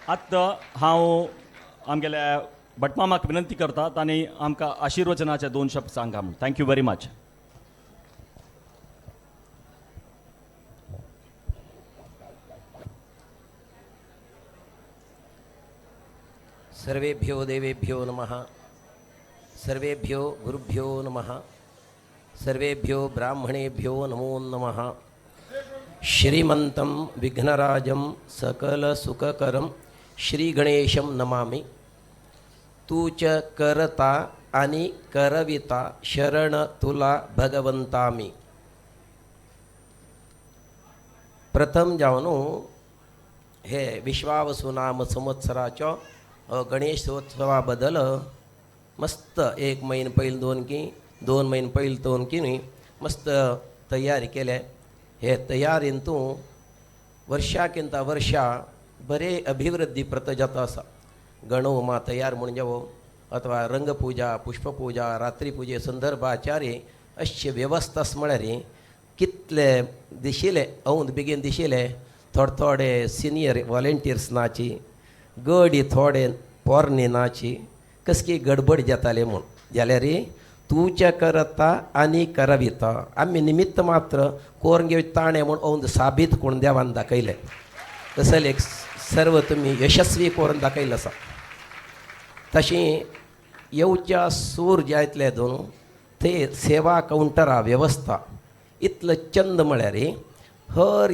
आत्ता हांव आमगेल्या भटमामाक विनंती करता तांणी आमकां आशिर्वचनाचे 2 शब्द सांगा म्हूण. Thank you very much. सर्वेभ्यो देवेभ्यो नमः. सर्वेभ्यो गुरुभ्यो नमः. सर्वेभ्यो ब्राह्मणेभ्यो नमो नमः. श्रीमंतं विघ्नराजं सकलसुखकरं श्रीगणेशं नमामि. तू च करता आणि करविता शरण तुला भगवंता मी. प्रथम जावन हे विश्वावसु नाम संवत्सराच्या गणेशोत्सवा बद्दल मस्त 1 महिने पहिले 2 महिने पहिले 2 की मस्त तयारी केल्या. हे तयारींतू वर्षाकिंत वर्षा बरे अभिवृद्धी प्रत जाता असा. गणहोमा तयार म्हणून जावो अथवा रंगपूजा पुष्पपूजा रात्रीपूजे संदर्भाचारे अशी व्यवस्था म्हळ्यार कितले दिशिले औंद बेगीन दिशिले. थोडे सिनियर वॉलंटियर्स नाची गडी थोडे पोरणे नाची कसकी गडबड जाताले म्हूण जाल्यार तूच्या करता आणि करविता आम्ही निमित्त मात्र कोरून घेऊ ताणे म्हूण औंद साबीत करून देवान दाखयले. तसले सर्व तुम्ही यशस्वी करून दाखयले आसा. तशी येवच्या सूर जे आयतले दोन ते सेवा काउंटरा व्यवस्था इतलं चंद म्हळ्यार हर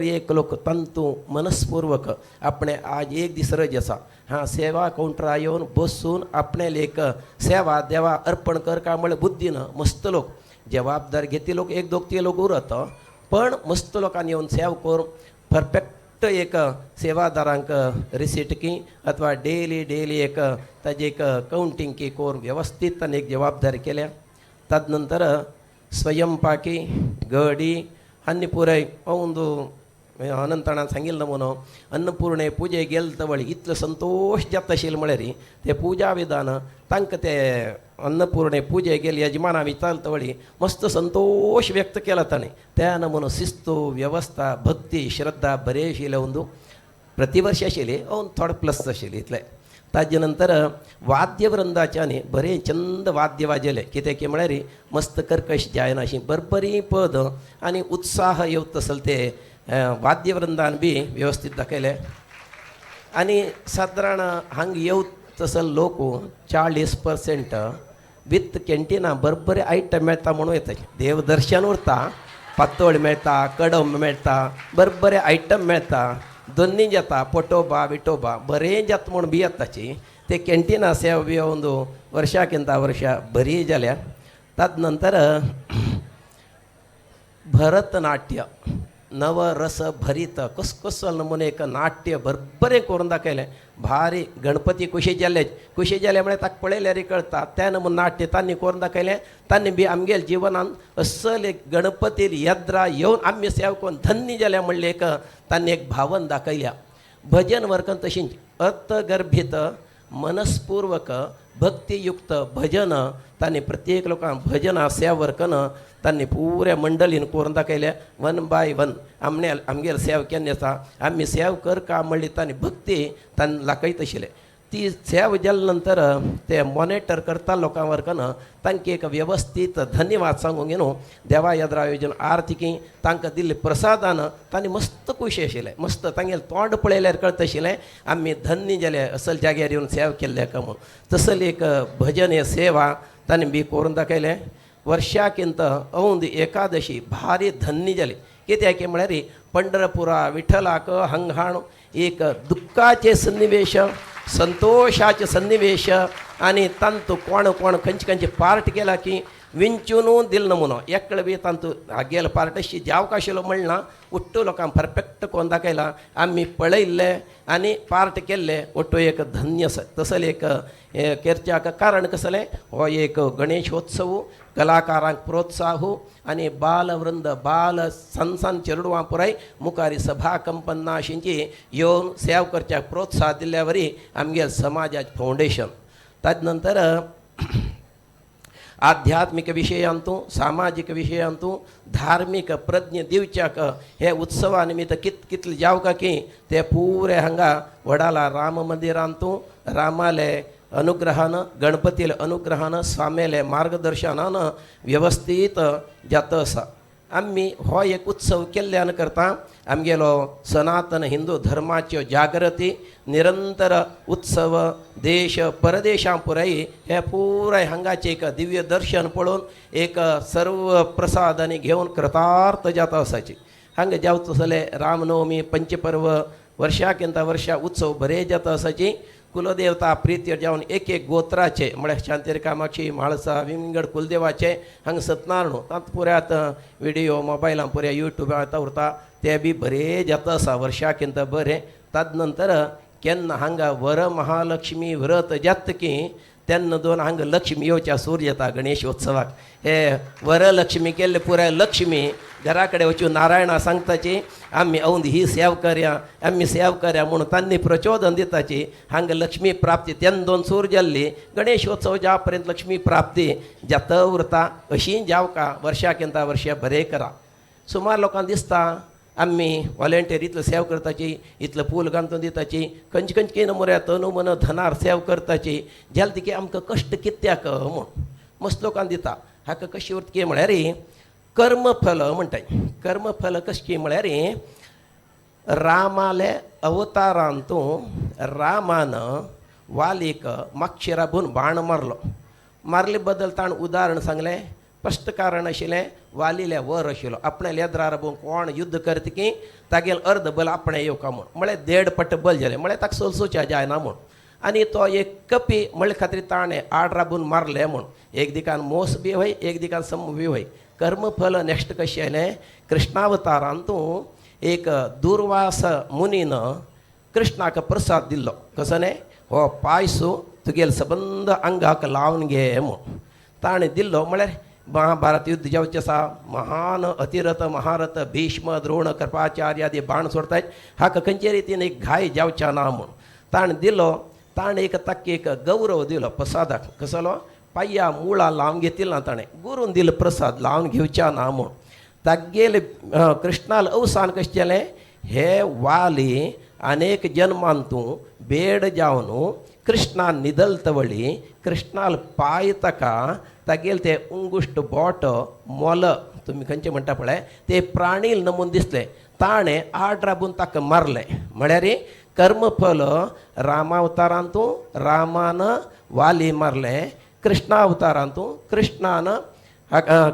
एक लोक तंतू मनस्पूर्वक आपणे आज एक दीस रज आसा हां सेवा काउंटरा येवन बसून आपणे लेख सेवा देवा अर्पण कर का म्हळ्यार बुद्धीनं मस्त लोक जबाबदार घेती लोक 1-2 लोक उरत पण मस्त लोकांनी येवन सेवा करून परफेक्ट एक सेवादारांक रिसीट की अथवा डेली एक ताजे एक काउंटिंग की करून व्यवस्थित आनी एक जबाबदारी केल्या. तदनंतर स्वयंपाकी गडी आनी पुराय औंद अनंताणान सांगिल्लें म्हणून अन्नपूर्णे पुजे गेल तवळी इतलो संतोष जाता आशिल्लो म्हळ्यार ते पुजा विधान तांकां ते अन्नपूर्णे पुजे गेले यजमाना विचारले तवळी मस्त संतोष व्यक्त केला ताणें. त्या नमून शिस्तू व्यवस्था भक्ती श्रद्धा बरे आशिल्ले औंद प्रतिवर्ष आशिल्ली औंद थोडे प्लस आशिल्ली इतले. ताजे नंतर वाद्यवृंदाच्यानी बरे चंद वाद्य वाजयले कित्याक की म्हळ्यार मस्त कर्कश जायना अशी बरबरी पद आनी उत्साह येवत आसले ते वाद्यवृंदान बी व्यवस्थित दाखयले. आनी सादारण हांगा येवत आसले लोक 40% विथ कॅन्टिना बरबरे आयटम मेळटा म्हणून येता. देवदर्शन उरता पातळ मेळटा कडव मेळटा बरबरे आयटम मेळटा दोन्ही जाता पोटोबा विटोबा बरें जाता म्हूण बी येताची ते कॅन्टिना सेवा बी येवन वर्षाकिंत वर्षा बरी जाल्या. ताज नंतर भरतनाट्य नवरस भरीत कसो नमुने एक नाट्य बरबरें करून दाखयलें. भारी गणपती कुशी जाले म्हळ्यार ताका पळयल्यार कळटा त्या नमून नाट्य तांणी करून दाखयलें. तांणी बी आमगेल्या जिवनांत असल एक गणपती येद्रा येवन आमी सेवा करून धन्य जाल्या म्हणले एक तांणी एक भावन दाखयल्या. भजन वर्कन तशींच अर्थगर्भित मनस्पूर्वक भक्तियुक्त भजन तांणी प्रत्येक लोकांक भजना सेवा वर्कन तांणी पुऱ्या मंडळीन करून दाखयल्या. 1 बाय 1 आमगेर सेवा केन्ना आसा आमी सेवा कर का म्हणली तांणी भक्ती तांणी लाकयत आशिल्ले. ती सेवा जाले नंतर ते मॉनिटर करता लोकां वरकन तांकां एक व्यवस्थीत धन्यवाद सांगूंक न्हू देवा येद्रा आयोजन आरतीकी तांकां दिल्ले प्रसादान तांणी मस्त खुशी आशिल्ले. मस्त तांगेलें तोंड पळयल्यार कळत आशिल्लें आमी धन्य जाले असल जाग्यार येवन सेवा केल्ले का म्हणून. तसली एक भजन हे सेवा तांणी बी करून दाखयलें. वर्षाकिंत औंद एकादशी भारी धन्य जाली कित्याक म्हळ्यार पंढरपुरा विठ्ठलाक हंगाण एक दुःखाचे सन्निवेश संतोषाचे सन्निवेश आनी तांतू कोण खंयचे पार्ट केला की विंचून दिल नमुनो एकळ बी तांतू गेल पार्ट अशी जावक आशिल्लो म्हणना उट्टू लोकांक परफेक्ट कोण दाखयला आमी पळयल्ले आनी पार्ट केल्ले ओट्टू एक धन्य तसले एक करच्याक कारण कसलें हो एक गणेशोत्सव कलाकारांक प्रोत्साहू आनी बालवृंद बाल सन चेडवां पुराय मुखारी सभा कंपन्ना अशींची येवन सेवा करच्याक प्रोत्साह दिल्ल्या वरी आमगे समाजाचें फावंडेशन. ताजे नंतर आध्यात्मिक विशयांतू सामाजिक विशयांतू धार्मिक प्रज्ञ दिवच्याक हे उत्सवा निमित्त कितले जाव का की ते पुरे हांगा वडाला राम मंदिरांतू रामाले अनुग्रहानं गणपतीले अनुग्रहानं स्वामेले मार्गदर्शनानं व्यवस्थित जात असा आम्ही हो एक उत्सव केल्ल्यान करता आमगेलो सनातन हिंदू धर्माच्यो जागृती निरंतर उत्सव देश परदेशां पुराई हे पुराय हांगाचे एक दिव्य दर्शन पळोवन एक सर्व प्रसादांनी घेवन कृतार्थ जाता असाची हांगा जावचले रामनवमी पंचपर्व वर्षाकिंत वर्षा उत्सव बरे जाता असाची कुलदेवता प्रीती जावन एक एक गोत्राचे म्हळ्यार शांती कामाक्षी म्हाळसा विंगड कुलदेवाचे हांगा सत्यनारायण तांत पुऱ्यात व्हिडिओ मोबायलां पुऱ्या युट्यूबार आतां उरता ते बी बरे जाता आसा वर्षाकिंत बरे ताद नंतर केन्ना हांगा वर महालक्ष्मी व्रत जातकी तेन्ना दोन हांगा लक्ष्मी येवच्या सूर येता गणेशोत्सवाक हे वरलक्ष्मी केल्ले पुराय लक्ष्मी घरा कडेन वचून नारायणा सांगताची आम्ही औंद ही सेव करया आम्ही सेव करया म्हणून तांणी प्रचोदन दिताची हांगा लक्ष्मी प्राप्ती तेन्ना दोन सूर जाल्ली गणेशोत्सव ज्या पर्यंत लक्ष्मी प्राप्ती जाता उरता अशी जावका वर्षाकिंता वर्षा बरें करा सुमार लोकांक दिसता आम्ही वॉलेंटियर इतलं सेव करताची इतलं पूल घालून दिताची खंयचे खंयचे नमुऱ्या तनू मन धनार सेव करताची जाल तिके आमकां कश्ट कित्याक म्हूण मस्त लोकांक दिता हाका कशी उरतकी म्हळ्यार कर्मफल म्हणटाय कर्मफल कशी म्हळ्यार रामाले अवतारांतू रामान वालीक माक्षिराबून बाण मारले बद्दल ताण उदाहरण सांगलें स्पश्ट कारण आशिल्लें वालीले वर आशिल्लो आपणे लेद्रार राबोवन कोण युद्ध करता की तागेल अर्ध बल आपणे येवका म्हूण म्हळ्यार देड पट्ट बल जालें म्हळ्यार ताका सोलसोच्या जायना म्हूण आनी तो एक कपी म्हणले खातीर ताणें आड राबून मारलें म्हूण एक दिकान मोस बी होय एक दिकान सम बी होय कर्मफल नेक्स्ट कशें आयलें कृष्णावतारांतू एक दुर्वास मुनीन कृष्णाक प्रसाद दिल्लो कसो न्ही हो पायसू तुगेल सबंद अंगाक लावन घे म्हूण ताणें दिल्लो म्हळ्यार महाभारत युद्ध जावचें आसा महान अतिरथ महारथ भीष्म द्रोण कृपाचार्य आदी बाण सोडटात हाका खंयचे रितीन एक घाय जावच्या ना म्हूण ताणें दिलो ताणें एक ताका एक गौरव दिलो प्रसादाक कसलो पाय्या मुळां लावन घेतिल्लो ना ताणें गुरून दिलो प्रसाद लावन घेवच्या ना म्हूण तागेले कृष्णाल अवसान कशें केलें हे वाली अनेक जन्मांतू बेड जावन कृष्णा निदलतवळी कृष्णाल पाय ताका तागेल ते उंगुश्ट बोट मोल तुमी खंयचे म्हणटा पळय ते प्राणील नमून दिसले ताणें आड राबून ताका मारलें म्हळ्यार कर्मफल रामावतारांतू रामान वाली मारलें कृष्णावतारांतू कृष्णान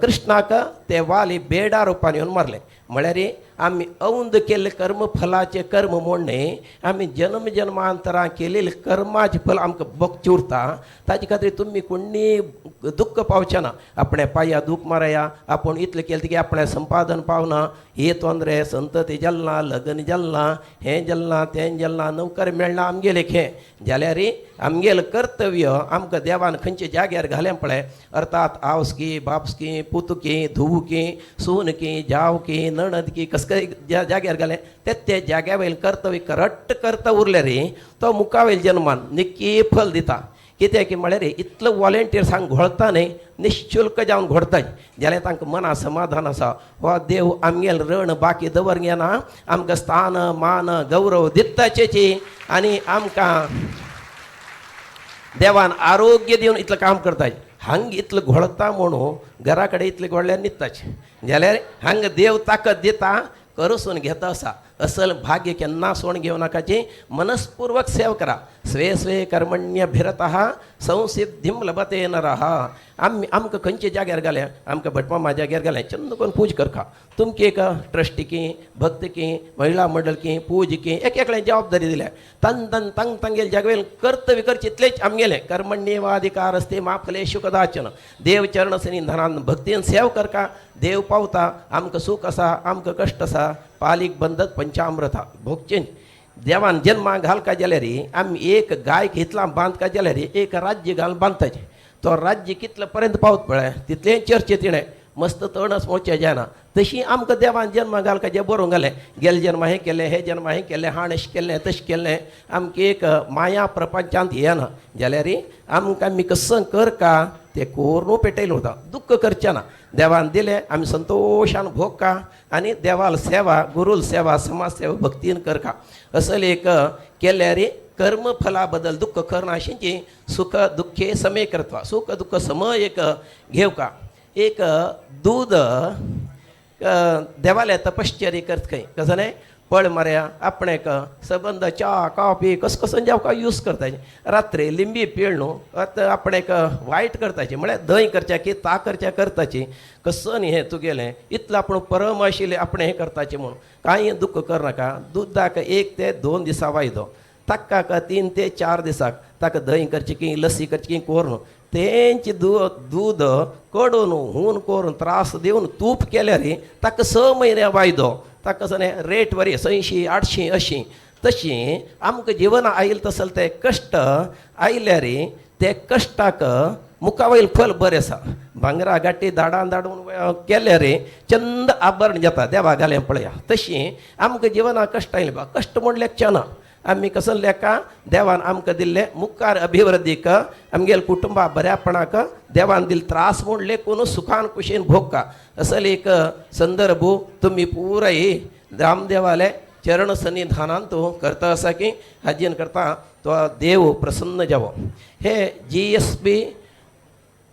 कृष्णाक ते वाली बेडा रुपान येवन मारलें म्हळ्यार आमी औंद केल्ले कर्मफलाचे कर्म मोडणे आमी जन्म जन्मांतरां केलेले कर्माचे फल आमकां भोगचें उरता ताजे खातीर तुमी कोणी दुख्ख पावचे ना आपणे पांया दूख मारया आपूण इतलें केलें की आपणें संपादन पावना हे तोंदरे संतती जल्ना लग्न जल्ना हें जल्ना तें जल्ना नोकर मेळना आमगेले खें जाल्यार आमगेलें कर्तव्य आमकां देवान खंयचे जाग्यार घालें पळय अर्थात आवसकी बापसकी पुतकी धुवकी सूनकी जावकी नणदकी कसकाय ज्या जाग्यार घालें ते जाग्या वयलें कर्तव्य करट्ट करता उरलें रे तो मुखावेल जन्मान निक्की फल दिता कित्याक म्हळ्यार इतलो वॉलेंटियर्स हांगा घोळता न्ही निशुल्क जावन घोडताय जाल्यार तांकां मना समाधान आसा हो देव आमगेल रण बाकी दवर घेना आमकां स्थान मान गौरव दिताचेची आनी आमकां देवान आरोग्य दिवन इतलें काम करताय हांगा इतलें घोळता म्हणून घरा कडेन इतलें घोळ्यार न्हिदताचें जाल्यार हांगा देव ताकद दिता करूसून घेता आसा असल भाग्य केन्ना सोण घेवं नाकाची मनस्पूर्वक सेव करा स्वे स्वे कर्मण्यभिरतः संसिद्धीं लभते नरः आमकां खंयचे जाग्यार घाल्या आमकां भटमामा जाग्यार घाल्या चंद करून पूज करता तुमकां एक ट्रस्टी की भक्त की महिला मंडळ की पूज की एक एकल्यान जबाबदारी दिल्या तन तांगेले जागवेल कर्तव्य करचें इतलेंच आमगेलें कर्मण्येवाधिकार अस्ति मा फलेषु कदाचन देव चरण धनान भक्तीन सेव करता देव पावता आमकां सूख आसा आमकां कश्ट आसा पालीक बंदत पंचामृता भोगचें देवान जन्माक घालका जाल्यार आमी एक गाय घेतला बांदका जाल्यार एक राज्य घाल बांदताचें तो राज्य कितले पर्यंत पावत पळय तितलें चर्चेत येणें मस्त तणस मोचे जायना तशी आमकां देवान जन्म घाल का जे बरोवंक घालें गेले जन्म हें केलें हे जन्म हें केलें हाण अशें केलें तशें केलें आमकां एक माया प्रपंचांत येना जाल्यार आमकां आमी कसं कर का ते कोरून पेटयलें वता दुख्ख करचें ना देवान दिलें आमी संतोशान भोग का आनी देवाल सेवा गुरुल सेवा समाज सेवा भक्तीन कर का असले एक केल्यार कर्म फला बदल दुःख करनाशींची सुख दुःखे समय करतवा सुख दुःख समय एक घेवका एक दूध देवाले तपश्चर्या करत खंय कसं नाही पळ मऱ्या आपणेक सबंद च्या कॉफी कसं कसं जेवका यूज करताचे रात्री लिंबी पिळ न्हू आतां आपणेक वायट करताचे म्हळ्यार दंय करचे की ता करचे करताची कसं न्ही हें तुगेलें इतलें आपूण परम आशिल्लें आपणें हें करताचें म्हणून कांय दुःख करनाका दुधाक 1 ते 2 दिसां वायदो ताका 3 ते 4 दिसाक ताका दंय करचें की लस्सी करचें की कोर न्हू तेंची दूद कडून हून करून त्रास दिवन तूप केल्यार ताका 6 म्हयने वायदो ताका कसं न्ही रेट बरी 700 800 अशीं तशीं आमकां जिवना आयिल्लें तसलें ते कश्ट आयल्यार ते कश्टाक मुखावयल फल बरें आसा भांगरा गाठी धाडान धाडून केल्यार चंद आभरण जाता देवा घालें पळया तशीं आमकां जिवनाक कश्ट आयले बा कश्ट म्हणल्यार चना आमी कसं लेका देवान आमकां दिल्ले मुखार अभिवृद्धीक आमगेल कुटुंबा बऱ्यापणाक देवान दिल त्रास म्हूण लेखून सुखान कुशीन भोगका असले एक संदर्भ तुमी पुराय रामदेवाले चरण सन्निधानांत तूं करता आसा की हाजेन करता तो देव प्रसन्न जावो हे GSB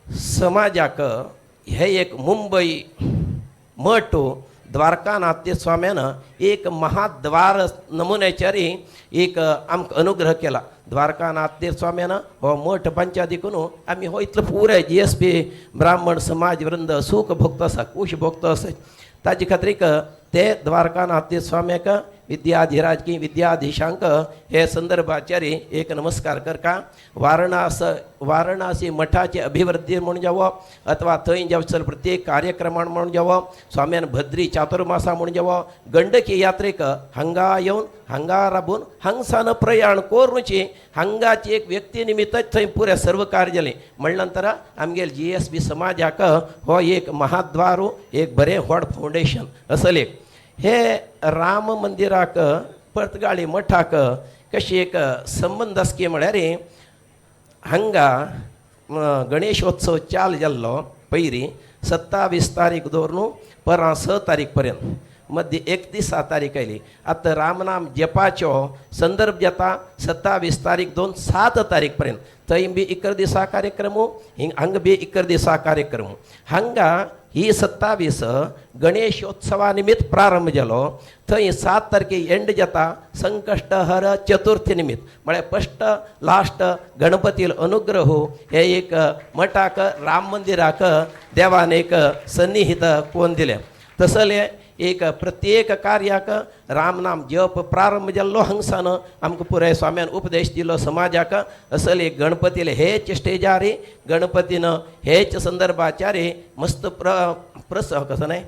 समाजाक हे एक मुंबई मठ द्वारकानाथ स्वाम्यानं एक महाद्वार नमुन्याच्यारी एक आमकां अनुग्रह केला द्वारकानाथ स्वाम्यानं हो मठ पंचा देखून आमी हो इतलो पुराय GSB ब्राह्मण समाज वृंद सूख भोगतो आसा कुश भोगतो आसा ताजे खातीर ते द्वारकानाथ स्वाम्याक विद्याधिराज की विद्याधीशांक हे संदर्भाचारी एक नमस्कार करका वाराणसी मठाची अभिवृद्धी म्हणून जावो अथवा थंय जावचल प्रत्येक कार्यक्रमान म्हणून जावो स्वाम्यान भद्री चातुर्मासा म्हणून जावो गंडकी यात्रेक हांगा येवन हांगा राबून हांगसान प्रयाण करूनची हांगाची एक व्यक्ती निमित्त थंय पुरे सर्व कार्य जालें म्हणल्या नंतर आमगेल GSB समाजाक हो एक महाद्वारू एक बरें व्हड फावंडेशन असले हे राम मंदिराक पर्तगाळी मठाक कशी एक संबंध आसकी म्हळ्यार हांगा गणेशोत्सव चाल जाल्लो पयरी 27 तारीख दवरून परां 6 तारीख पर्यंत मध्य 31 तारीख आयली आतां रामनाम जपाचो संदर्भ जाता 27 तारीख 7 तारीख पर्यंत थंय बी 11 दिसा कार्यक्रम हांगा बी 11 दिसा कार्यक्रम हांगा ही 27 गणेशोत्सवा निमित्त प्रारंभ जालो थंय 7 तारखेक एंड जाता संकष्टहर चतुर्थी निमित्त म्हळ्यार फस्ट लास्ट गणपती अनुग्रह हे एक मठाक राम मंदिराक देवान एक सन्निहित कोण दिलें तसले एक प्रत्येक कार्याक रामनाम जप प्रारंभ जाल्लो हांगसान आमकां पुराय स्वाम्यान उपदेश दिलो समाजाक असले गणपतीले हेच स्टेजार गणपतीन हेच संदर्भाचार मस्त कसं नाही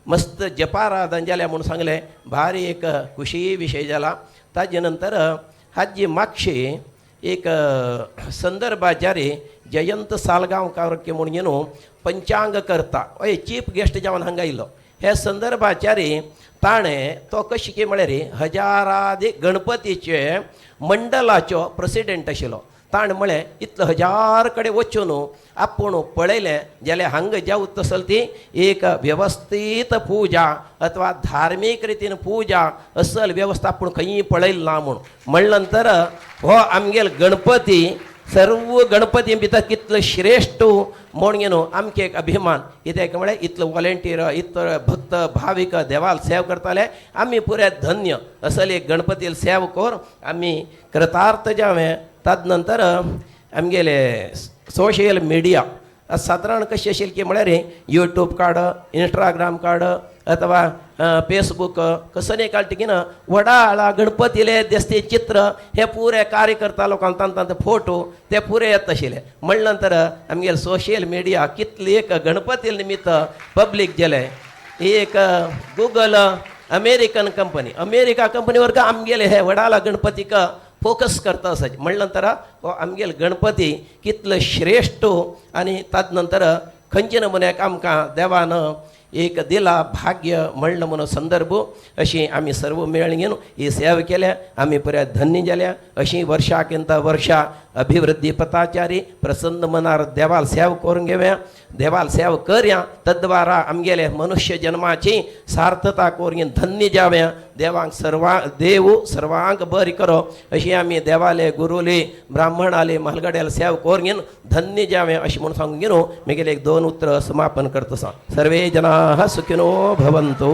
मस्त जपाराधन जाल्या म्हणून सांगले भारी एक खुशी विषय जाला ताजे नंतर हाजी मागशी एक संदर्भाचार जयंत सालगांवकार म्हणून न्हू पंचांग करता हय चीफ गेस्ट जावन हांगा आयलो हे संदर्भाचारी ताणें तो कशें की म्हळ्यार हजारादीक गणपतीचे मंडलाचो प्रेसिडेंट आशिल्लो ताणें म्हळें इतलो 1000 कडेन वचून आपूण पळयलें जाल्यार हांगा जावं तसल ती एक वेवस्थीत पुजा अथवा धार्मीक रितीन पुजा असल वेवस्था आपूण खंय पळयली ना म्हणल्या नंतर हो आमगेल गणपती सर्व गणपती भितर कितलो श्रेष्ठ म्हूण न्हू आमचे एक अभिमान कित्याक म्हळ्यार इतलो वॉलेंटियर इतलो भक्त भाविक देवाल सेव करताले आमी पुरे धन्य असले एक गणपतील सेव कर आमी कृतार्थ जावे ताज नंतर आमगेले सोशल मिडिया सादारण कशी आशिल्ली की म्हळ्यार यूट्यूब काड इंस्टाग्राम काड अथवा फेसबुक कसं नाही काढ वडाळा गणपतीले दिसते चित्र हे पुरे कार्यकर्ता लोकांक तांचे फोटो ते पुरे येत आशिल्ले म्हणल्या नंतर आमगेले सोशल मिडिया कितली एक गणपती निमित्त पब्लीक गेले एक गूगल अमेरिकन कंपनी अमेरिका कंपनीवर का आमगेले हे वडाळा गणपतीक फोकस करता आसाचे म्हणल्या नंतर हो आमगेले गणपती कितलो श्रेष्ठ आणि ताज नंतर खंयचे नमुन्याक आमकां देवानं एक दिला भाग्य म्हणलं म्हणून संदर्भ अशी आम्ही सर्व मेळून घेऊन ही सेवा केल्या आम्ही पर्याय धन्य जाल्या अशी वर्षाकिंत वर्षा अभिवृद्धी पथाचारी प्रसन्न मनार देवाल सेव करून घेवया देवाल सेव करया तद्वारा आमगेले मनुष्य जन्माची सार्थता करून धन्य जाव्या देवांक देव सर्वांक बरी करो अशी आम्ही देवाले गुरुले ब्राह्मणाले म्हालगड्याला सेव करून धन्य जाव्या अशी म्हणून सांगून घेऊन मी गेले एक 2 उत्तर समापन करतो सर्वे जना सुखिनो भवन्तु.